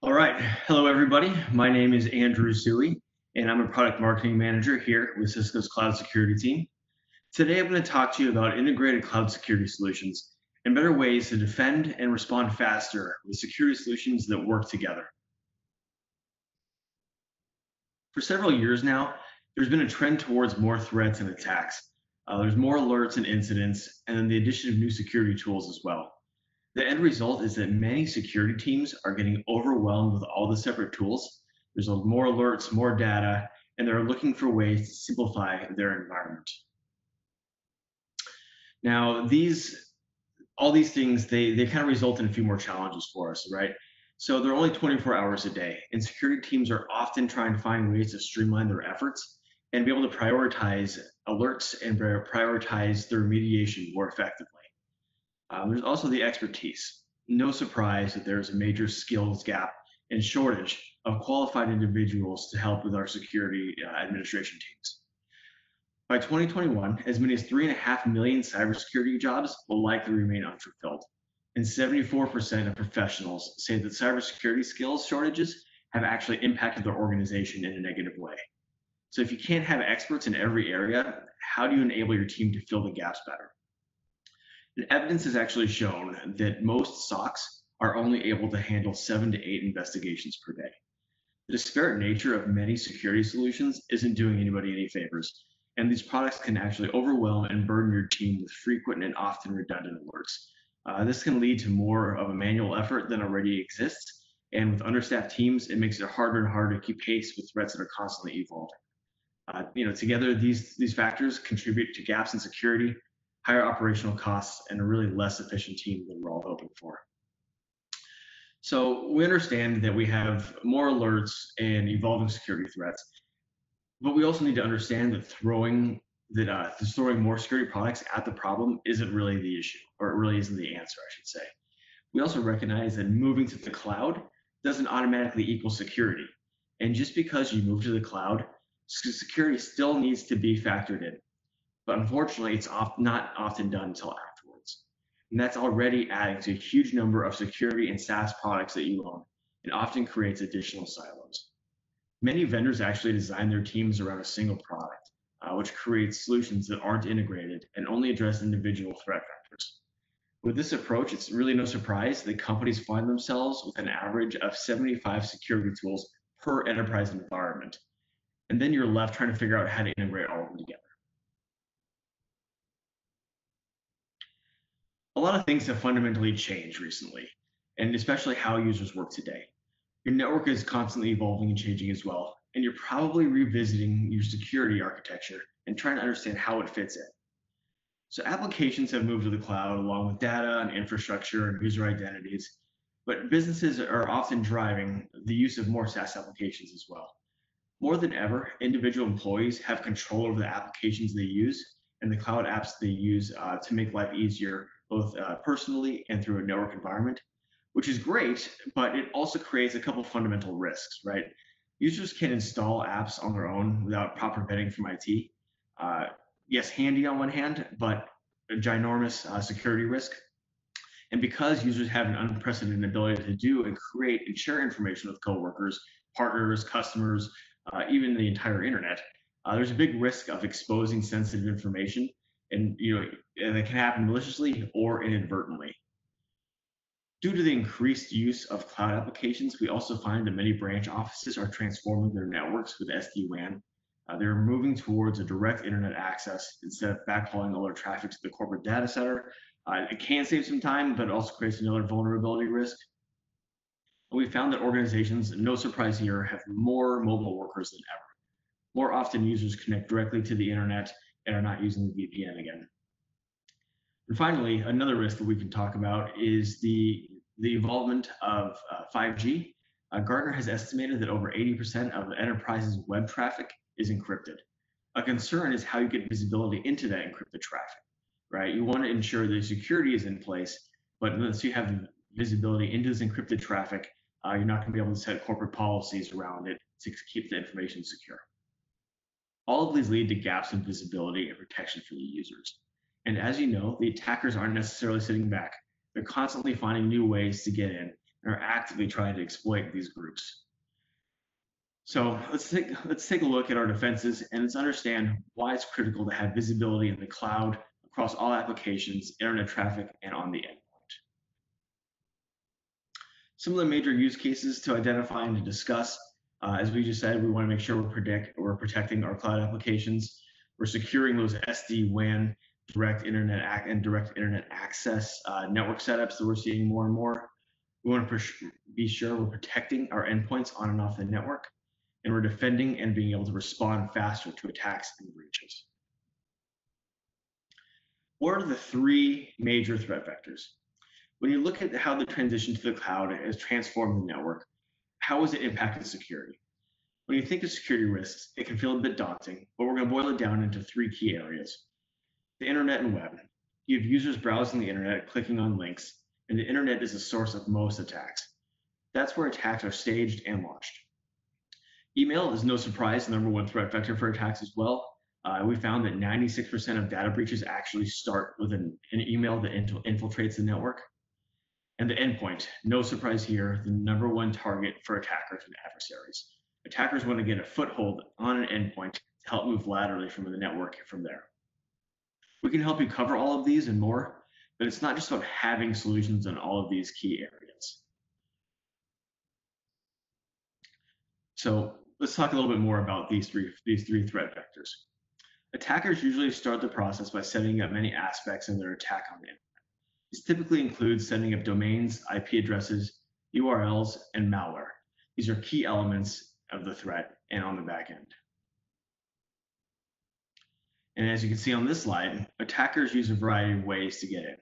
All right. Hello, everybody. My name is Andrew Suey, and I'm a product marketing manager here with Cisco's cloud security team. Today, I'm going to talk to you about integrated cloud security solutions and better ways to defend and respond faster with security solutions that work together. For several years now, there's been a trend towards more threats and attacks. There's more alerts and incidents, and then the addition of new security tools as well. The end result is that many security teams are getting overwhelmed with all the separate tools. There's more alerts, more data, and they're looking for ways to simplify their environment. Now, all these things, they kind of result in a few more challenges for us, right? So they're only 24 hours a day, and security teams are often trying to find ways to streamline their efforts and be able to prioritize alerts and prioritize their remediation more effectively. There's also the expertise. No surprise that there's a major skills gap and shortage of qualified individuals to help with our security administration teams. By 2021, as many as 3.5 million cybersecurity jobs will likely remain unfulfilled. And 74% of professionals say that cybersecurity skills shortages have actually impacted their organization in a negative way. So if you can't have experts in every area, how do you enable your team to fill the gaps better? And evidence has actually shown that most SOCs are only able to handle 7 to 8 investigations per day. The disparate nature of many security solutions isn't doing anybody any favors, and these products can actually overwhelm and burden your team with frequent and often redundant alerts. This can lead to more of a manual effort than already exists, and with understaffed teams, it makes it harder and harder to keep pace with threats that are constantly evolving. Together, these factors contribute to gaps in security, higher operational costs, and a really less efficient team than we're all hoping for. So we understand that we have more alerts and evolving security threats, but we also need to understand that throwing more security products at the problem isn't really the issue, or it really isn't the answer, I should say. We also recognize that moving to the cloud doesn't automatically equal security. And just because you move to the cloud, security still needs to be factored in. But unfortunately, it's not often done until afterwards. And that's already adding to a huge number of security and SaaS products that you own, and often creates additional silos. Many vendors actually design their teams around a single product, which creates solutions that aren't integrated and only address individual threat vectors. With this approach, it's really no surprise that companies find themselves with an average of 75 security tools per enterprise environment. And then you're left trying to figure out how to integrate all of them together. A lot of things have fundamentally changed recently, and especially how users work today. Your network is constantly evolving and changing as well, and you're probably revisiting your security architecture and trying to understand how it fits in. So applications have moved to the cloud along with data and infrastructure and user identities, but businesses are often driving the use of more SaaS applications as well. More than ever, individual employees have control over the applications they use and the cloud apps they use to make life easier, both personally and through a network environment, which is great, but it also creates a couple of fundamental risks, right? Users can install apps on their own without proper vetting from IT. Yes, handy on one hand, but a ginormous security risk. And because users have an unprecedented ability to do and create and share information with coworkers, partners, customers, even the entire internet, there's a big risk of exposing sensitive information, and it can happen maliciously or inadvertently. Due to the increased use of cloud applications, we also find that many branch offices are transforming their networks with SD-WAN. They're moving towards a direct internet access instead of backhauling all their traffic to the corporate data center. It can save some time, but it also creates another vulnerability risk. And we found that organizations, no surprise here, have more mobile workers than ever. More often, users connect directly to the internet and are not using the VPN again. And finally, another risk that we can talk about is the involvement of 5G. Gartner has estimated that over 80% of the enterprise's web traffic is encrypted. A concern is how you get visibility into that encrypted traffic, right? You want to ensure that security is in place, but unless you have visibility into this encrypted traffic, you're not going to be able to set corporate policies around it to keep the information secure. All of these lead to gaps in visibility and protection for the users. And as you know, the attackers aren't necessarily sitting back. They're constantly finding new ways to get in, and are actively trying to exploit these groups. So let's take a look at our defenses and let's understand why it's critical to have visibility in the cloud across all applications, internet traffic, and on the endpoint. Some of the major use cases to identify and to discuss, as we just said, we want to make sure we're protecting our cloud applications. We're securing those SD-WAN direct internet access network setups that we're seeing more and more. We want to be sure we're protecting our endpoints on and off the network, and we're defending and being able to respond faster to attacks and breaches. What are the three major threat vectors? When you look at how the transition to the cloud has transformed the network, how has it impacted security? When you think of security risks, it can feel a bit daunting, but we're going to boil it down into three key areas. The internet and web. You have users browsing the internet, clicking on links, and the internet is the source of most attacks. That's where attacks are staged and launched. Email is no surprise the number one threat vector for attacks as well. We found that 96% of data breaches actually start with an email that infiltrates the network. And the endpoint, no surprise here, the number one target for attackers and adversaries. Attackers want to get a foothold on an endpoint to help move laterally from the network from there. We can help you cover all of these and more, but it's not just about having solutions in all of these key areas. So let's talk a little bit more about these three threat vectors. Attackers usually start the process by setting up many aspects of their attack on the internet. This typically includes setting up domains, IP addresses, URLs, and malware. These are key elements of the threat and on the back end. And as you can see on this slide, attackers use a variety of ways to get in.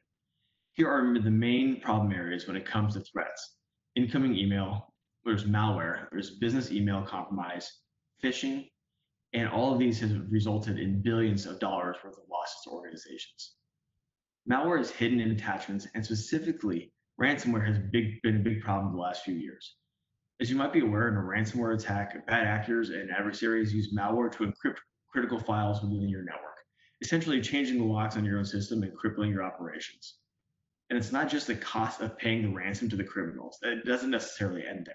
Here are the main problem areas when it comes to threats. Incoming email, there's malware, there's business email compromise, phishing, and all of these have resulted in billions of dollars worth of losses to organizations. Malware is hidden in attachments, and specifically, ransomware has been a big problem the last few years. As you might be aware, in a ransomware attack, bad actors and adversaries use malware to encrypt critical files within your network, essentially changing the locks on your own system and crippling your operations. And it's not just the cost of paying the ransom to the criminals. It doesn't necessarily end there.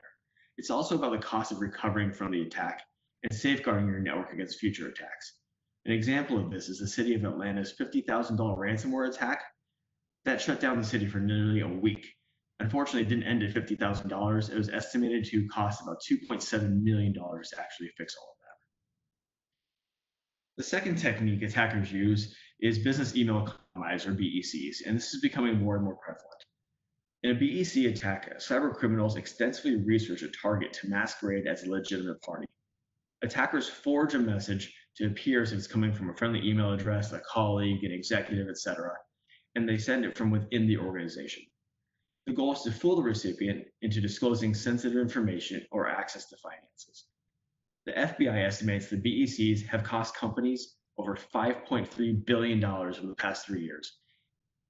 It's also about the cost of recovering from the attack and safeguarding your network against future attacks. An example of this is the city of Atlanta's $50,000 ransomware attack that shut down the city for nearly a week. Unfortunately, it didn't end at $50,000. It was estimated to cost about $2.7 million to actually fix all of that. The second technique attackers use is business email compromise, or BECs, and this is becoming more and more prevalent. In a BEC attack, cyber criminals extensively research a target to masquerade as a legitimate party. Attackers forge a message to appear as if it's coming from a friendly email address, a colleague, an executive, etc., and they send it from within the organization. The goal is to fool the recipient into disclosing sensitive information or access to finances. The FBI estimates that BECs have cost companies over $5.3 billion over the past 3 years.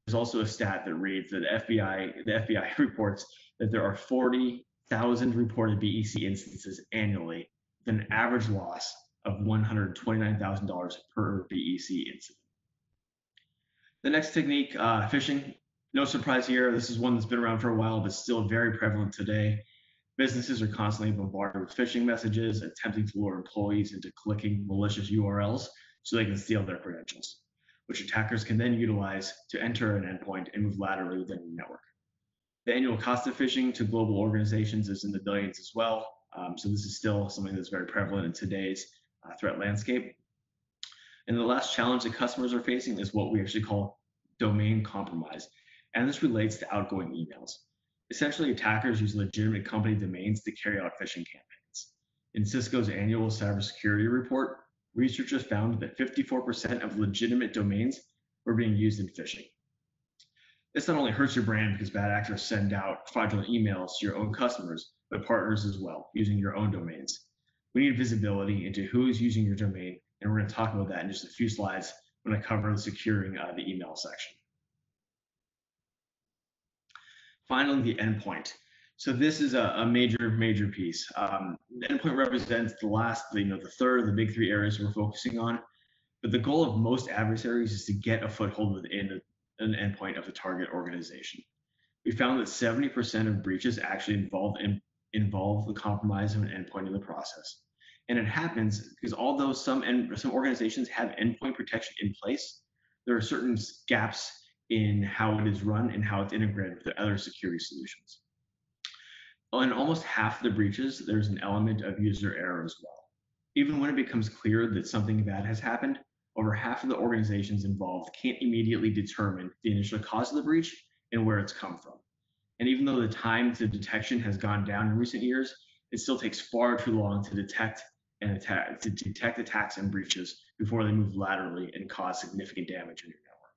There's also a stat that reads that the FBI reports that there are 40,000 reported BEC instances annually, with an average loss of $129,000 per BEC incident. The next technique, phishing. No surprise here. This is one that's been around for a while, but still very prevalent today. Businesses are constantly bombarded with phishing messages, attempting to lure employees into clicking malicious URLs so they can steal their credentials, which attackers can then utilize to enter an endpoint and move laterally within the network. The annual cost of phishing to global organizations is in the billions as well. So this is still something that's very prevalent in today's threat landscape. And the last challenge that customers are facing is what we actually call domain compromise. And this relates to outgoing emails. Essentially, attackers use legitimate company domains to carry out phishing campaigns. In Cisco's annual cybersecurity report, researchers found that 54% of legitimate domains were being used in phishing. This not only hurts your brand because bad actors send out fraudulent emails to your own customers, but partners as well, using your own domains. We need visibility into who is using your domain, and we're going to talk about that in just a few slides when I cover securing the email section. Finally, the endpoint. So this is a major piece. The endpoint represents the third of the big three areas we're focusing on. But the goal of most adversaries is to get a foothold within an endpoint of the target organization. We found that 70% of breaches actually involve the compromise of an endpoint in the process. And it happens because although some organizations have endpoint protection in place, there are certain gaps in how it is run and how it's integrated with the other security solutions. In almost half of the breaches, there's an element of user error as well. Even when it becomes clear that something bad has happened, over half of the organizations involved can't immediately determine the initial cause of the breach and where it's come from. And even though the time to detection has gone down in recent years, it still takes far too long to detect attacks and breaches before they move laterally and cause significant damage in your network.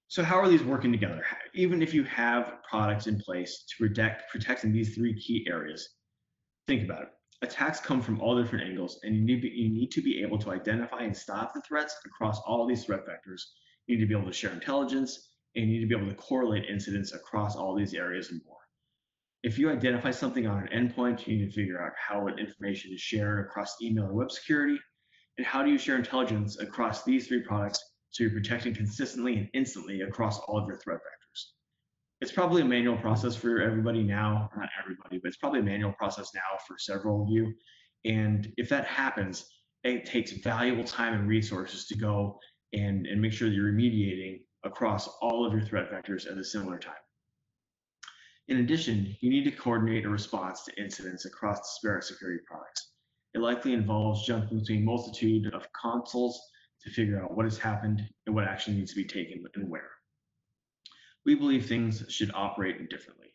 So how are these working together? Even if you have products in place to protect in these three key areas, think about it. Attacks come from all different angles, and you need to be able to identify and stop the threats across all of these threat vectors. You need to be able to share intelligence, and you need to be able to correlate incidents across all these areas and more. If you identify something on an endpoint, you need to figure out how information is shared across email or web security, and how do you share intelligence across these three products so you're protecting consistently and instantly across all of your threat vectors. It's probably a manual process for everybody now, or not everybody, but it's probably a manual process now for several of you. And if that happens, it takes valuable time and resources to go and make sure that you're remediating across all of your threat vectors at a similar time. In addition, you need to coordinate a response to incidents across disparate security products. It likely involves jumping between a multitude of consoles to figure out what has happened and what action needs to be taken and where. We believe things should operate differently.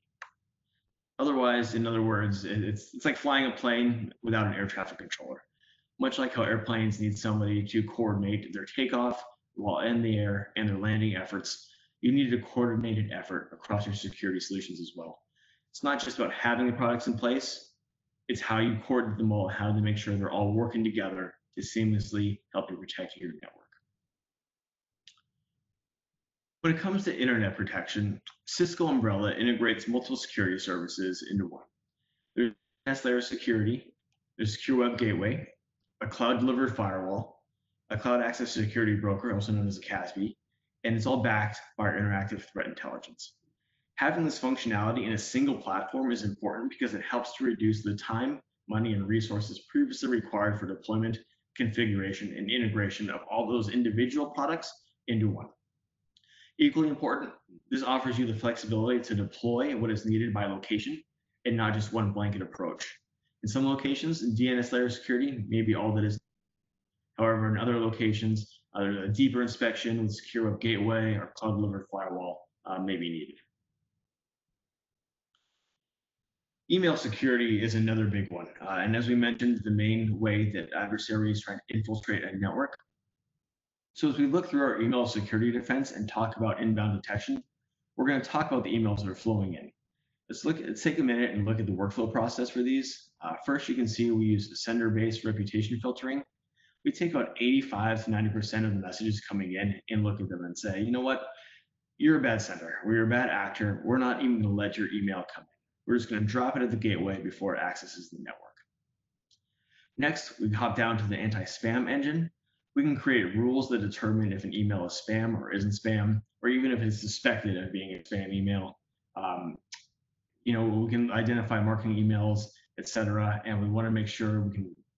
Otherwise, in other words, it's like flying a plane without an air traffic controller. Much like how airplanes need somebody to coordinate their takeoff while in the air and their landing efforts, you need a coordinated effort across your security solutions as well. It's not just about having the products in place, it's how you coordinate them all, how to make sure they're all working together to seamlessly help you protect your network. When it comes to internet protection, Cisco Umbrella integrates multiple security services into one. There's advanced layer security, there's secure web gateway, a cloud delivered firewall, a cloud access security broker, also known as a CASB, and it's all backed by our interactive threat intelligence. Having this functionality in a single platform is important because it helps to reduce the time, money, and resources previously required for deployment, configuration, and integration of all those individual products into one. Equally important, this offers you the flexibility to deploy what is needed by location and not just one blanket approach. In some locations, DNS layer security may be all that is. However, in other locations, a deeper inspection with secure web gateway or cloud delivered firewall may be needed. Email security is another big one. And as we mentioned, the main way that adversaries try to infiltrate a network. So as we look through our email security defense and talk about inbound detection, we're going to talk about the emails that are flowing in. Let's take a minute and look at the workflow process for these. First, you can see we use sender-based reputation filtering. We take about 85 to 90% of the messages coming in and look at them and say, you know what, you're a bad sender, or you're a bad actor. We're not even going to let your email come in. We're just going to drop it at the gateway before it accesses the network. Next, we hop down to the anti-spam engine. We can create rules that determine if an email is spam or isn't spam, or even if it's suspected of being a spam email. We can identify marketing emails, etc., and we want to make sure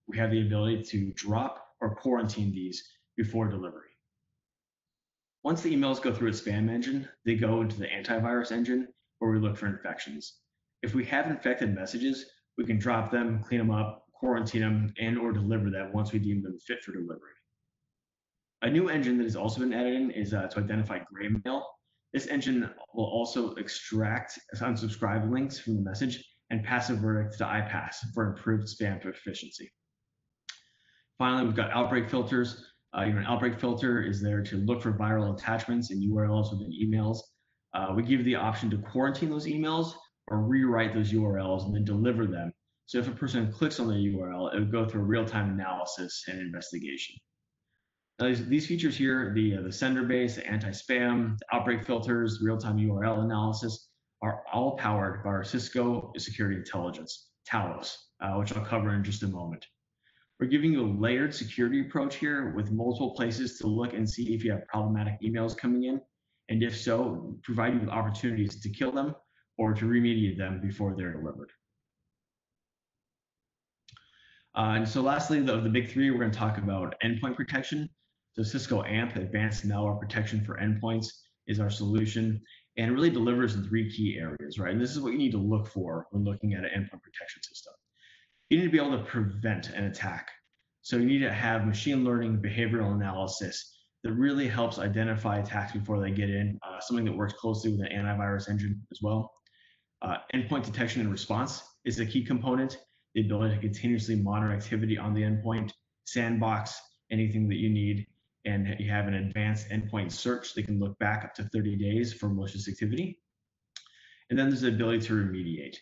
we have the ability to drop or quarantine these before delivery. Once the emails go through its spam engine, they go into the antivirus engine where we look for infections. If we have infected messages, we can drop them, clean them up, quarantine them, and or deliver them once we deem them fit for delivery. A new engine that has also been added in is to identify gray mail. This engine will also extract unsubscribe links from the message and pass a verdict to iPass for improved spam efficiency. Finally, we've got outbreak filters. An outbreak filter is there to look for viral attachments and URLs within emails. We give you the option to quarantine those emails or rewrite those URLs and then deliver them. So if a person clicks on the URL, it would go through real-time analysis and investigation. Now, these features here, the sender base, the anti-spam, the outbreak filters, real-time URL analysis, are all powered by our Cisco Security Intelligence, Talos, which I'll cover in just a moment. We're giving you a layered security approach here with multiple places to look and see if you have problematic emails coming in. And if so, provide you with opportunities to kill them or to remediate them before they're delivered. And so lastly, the big three, we're going to talk about endpoint protection. So Cisco AMP, Advanced Malware Protection for Endpoints, is our solution and it really delivers in three key areas, right? And this is what you need to look for when looking at an endpoint protection system. You need to be able to prevent an attack. So you need to have machine learning behavioral analysis that really helps identify attacks before they get in, something that works closely with an antivirus engine as well. Endpoint detection and response is a key component. The ability to continuously monitor activity on the endpoint, sandbox anything that you need, and you have an advanced endpoint search that can look back up to 30 days for malicious activity. And then there's the ability to remediate,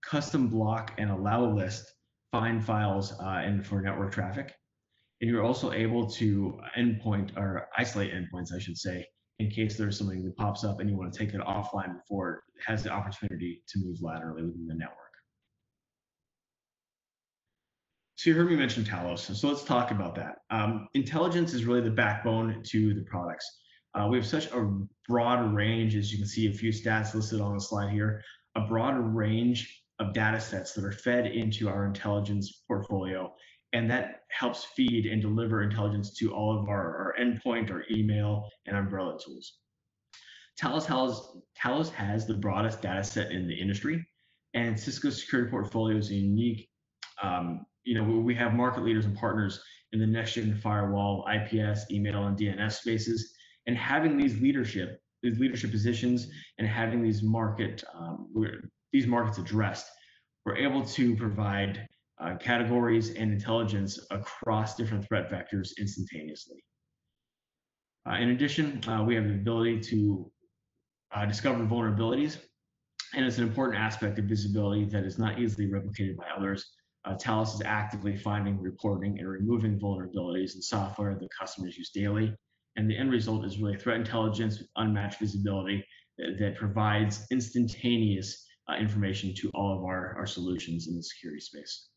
custom block and allow list, find files and for network traffic. And you're also able to endpoint or isolate endpoints, I should say, in case there's something that pops up and you want to take it offline before it has the opportunity to move laterally within the network. So you heard me mention Talos, so let's talk about that. Intelligence is really the backbone to the products. We have such a broad range, as you can see a few stats listed on the slide here, a broad range of data sets that are fed into our intelligence portfolio, and that helps feed and deliver intelligence to all of our endpoint, our email, and umbrella tools. Talos has the broadest data set in the industry, and Cisco's security portfolio is unique. We have market leaders and partners in the next-gen firewall, IPS, email, and DNS spaces, and having these leadership positions and having these markets addressed, we're able to provide categories and intelligence across different threat vectors instantaneously. In addition, we have the ability to discover vulnerabilities, and it's an important aspect of visibility that is not easily replicated by others. Talos is actively finding, reporting, and removing vulnerabilities in software that customers use daily. And the end result is really threat intelligence with unmatched visibility that provides instantaneous information to all of our solutions in the security space.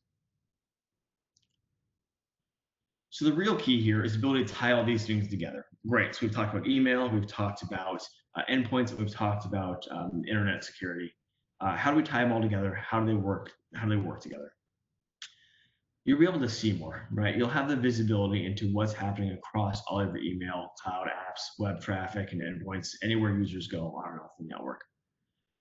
So the real key here is the ability to tie all these things together. Great, so we've talked about email, we've talked about endpoints, we've talked about internet security. How do we tie them all together? How do they work? How do they work together? You'll be able to see more, right? You'll have the visibility into what's happening across all of your email, cloud apps, web traffic, and endpoints, anywhere users go on and off the network.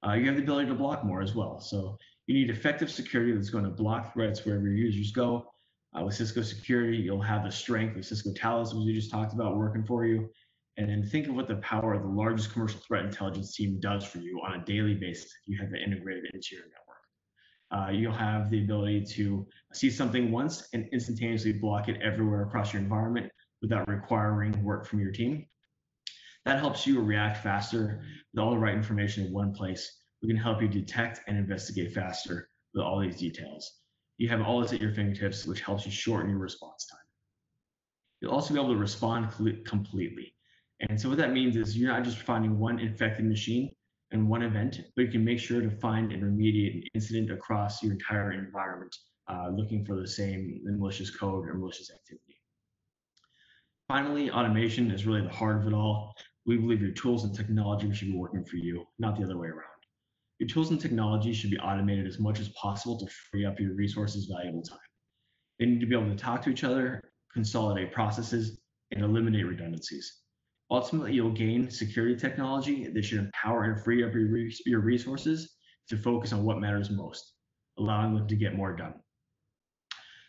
You have the ability to block more as well. So you need effective security that's going to block threats wherever your users go. With Cisco Security, you'll have the strength of Cisco Talos, as we just talked about, working for you. And then think of what the power of the largest commercial threat intelligence team does for you on a daily basis if you have it integrated into your network. You'll have the ability to see something once and instantaneously block it everywhere across your environment without requiring work from your team. That helps you react faster with all the right information in one place. We can help you detect and investigate faster with all these details. You have all this at your fingertips, which helps you shorten your response time. You'll also be able to respond completely. And so what that means is you're not just finding one infected machine and one event, but you can make sure to find and remediate an incident across your entire environment, looking for the same malicious code or malicious activity. Finally, automation is really the heart of it all. We believe your tools and technology should be working for you, not the other way around. Your tools and technology should be automated as much as possible to free up your resources' valuable time. They need to be able to talk to each other, consolidate processes, and eliminate redundancies. Ultimately, you'll gain security technology that should empower and free up your resources to focus on what matters most, allowing them to get more done.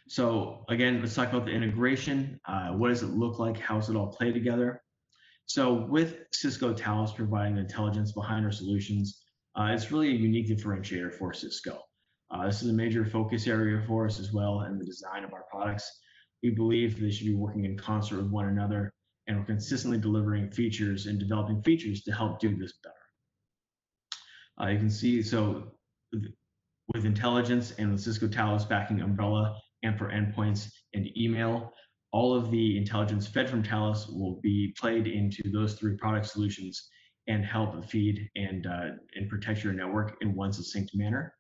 So again, let's talk about the integration. What does it look like? How does it all play together? So with Cisco Talos providing the intelligence behind our solutions, it's really a unique differentiator for Cisco. This is a major focus area for us as well in the design of our products. We believe they should be working in concert with one another, and we're consistently delivering features and developing features to help do this better. You can see, so with intelligence and the Cisco Talos backing umbrella and for endpoints and email, all of the intelligence fed from Talos will be played into those three product solutions and help feed and protect your network in one succinct manner.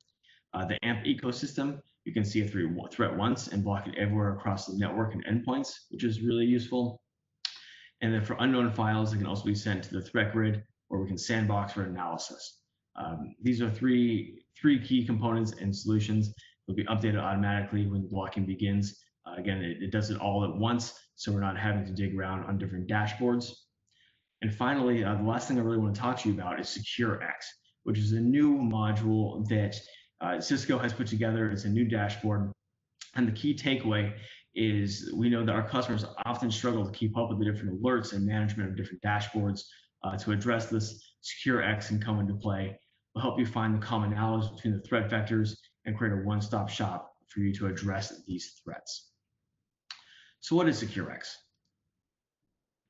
The AMP ecosystem, you can see a threat once and block it everywhere across the network and endpoints, which is really useful. And then for unknown files, it can also be sent to the threat grid or we can sandbox for analysis. These are three key components and solutions. They'll be updated automatically when blocking begins. Again, it does it all at once, so we're not having to dig around on different dashboards. And finally, the last thing I really want to talk to you about is SecureX, which is a new module that Cisco has put together. It's a new dashboard. And the key takeaway is we know that our customers often struggle to keep up with the different alerts and management of different dashboards. To address this, SecureX can come into play. Will help you find the commonalities between the threat vectors and create a one-stop shop for you to address these threats. So what is SecureX?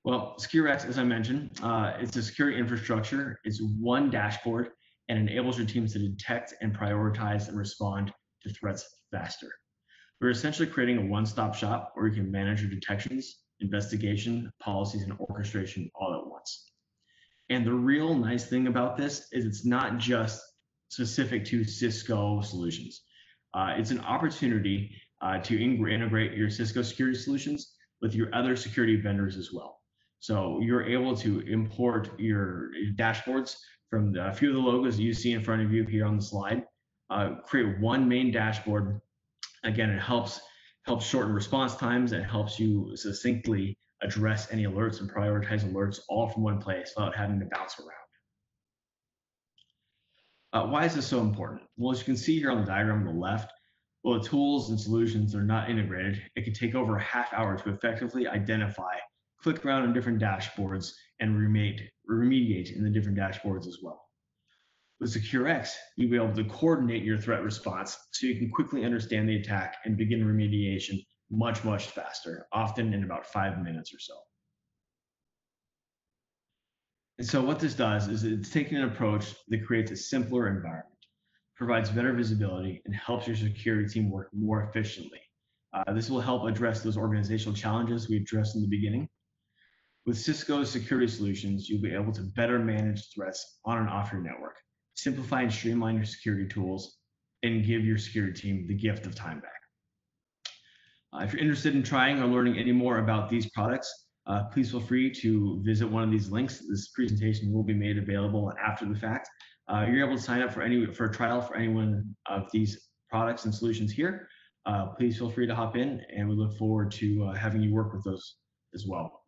Well, SecureX, as I mentioned, it's a security infrastructure. It's one dashboard and enables your teams to detect and prioritize and respond to threats faster. We're essentially creating a one-stop shop where you can manage your detections, investigation, policies, and orchestration all at once. And the real nice thing about this is it's not just specific to Cisco solutions. It's an opportunity to integrate your Cisco security solutions with your other security vendors as well. So you're able to import your dashboards from a few of the logos that you see in front of you here on the slide, create one main dashboard. Again, it helps shorten response times and helps you succinctly address any alerts and prioritize alerts all from one place without having to bounce around. Why is this so important? Well, as you can see here on the diagram on the left, well, the tools and solutions are not integrated. It can take over a half hour to effectively identify, click around on different dashboards, and remediate in the different dashboards as well. With SecureX, you'll be able to coordinate your threat response so you can quickly understand the attack and begin remediation much faster, often in about 5 minutes or so. And so what this does is it's taking an approach that creates a simpler environment, provides better visibility, and helps your security team work more efficiently. This will help address those organizational challenges we addressed in the beginning. With Cisco's security solutions, you'll be able to better manage threats on and off your network, simplify and streamline your security tools, and give your security team the gift of time back. If you're interested in trying or learning any more about these products, please feel free to visit one of these links. This presentation will be made available after the fact. You're able to sign up for a trial for any one of these products and solutions here. Please feel free to hop in, and we look forward to having you work with those as well.